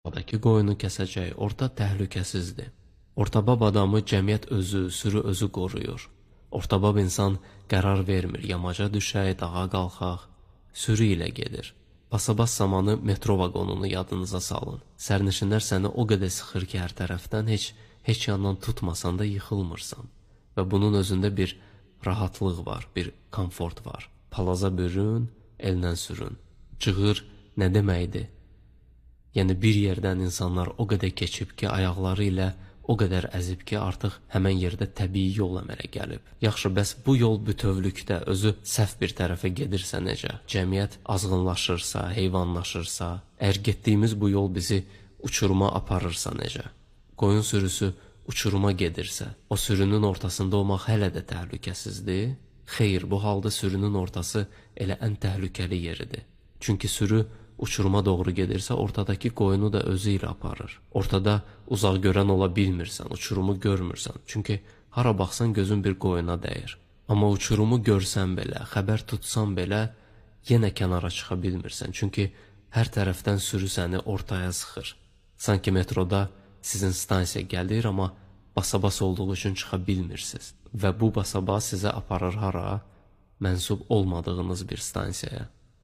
Oradakı qoyunu kəsəcək, orta təhlükəsizdir. Ortabab adamı cəmiyyət özü, sürü özü qoruyur. Ortabab insan qərar vermir, yamaca düşək, dağa qalxaq, sürü ilə gedir. Basabas zamanı metro vaqonunu yadınıza salın. Sərnişinlər səni o qədər sıxır ki, hər tərəfdən heç yandan tutmasan da yıxılmırsan. Və bunun özündə bir rahatlıq var, bir komfort var. Palaza bürün, ellə sürün. Cığır nə deməkdir? Yəni bir yerdən insanlar o qədər keçib ki, ayaqları ilə o qədər əzib ki, artıq həmən yerdə təbii yol əmələ gəlib. Yaxşı, bəs bu yol bütövlükdə özü səhv bir tərəfə gedirsə necə? Cəmiyyət azğınlaşırsa, heyvanlaşırsa, əgər getdiyimiz bu yol bizi uçuruma aparırsa necə? Qoyun sürüsü uçuruma gedirsə, o sürünün ortasında olmaq hələ də təhlükəsizdir? Xeyr, bu halda sürünün ortası elə ən təhlükəli yeridir. Çünki sürü uçuruma doğru gedirsə, ortadakı qoyunu da özü ilə aparır. Ortada uzaq görən ola bilmirsən, uçurumu görmürsən. Çünki hara baxsan gözün bir qoyuna dəyir. Amma uçurumu görsən belə, xəbər tutsan belə, yenə kənara çıxa bilmirsən. Çünki hər tərəfdən sürü səni ortaya sıxır. Sanki metroda sizin stansiya gəlir, amma basabas olduğu üçün çıxa bilmirsiniz. Və bu basabas sizə aparır hara? Mənsub olmadığınız bir stansiyaya.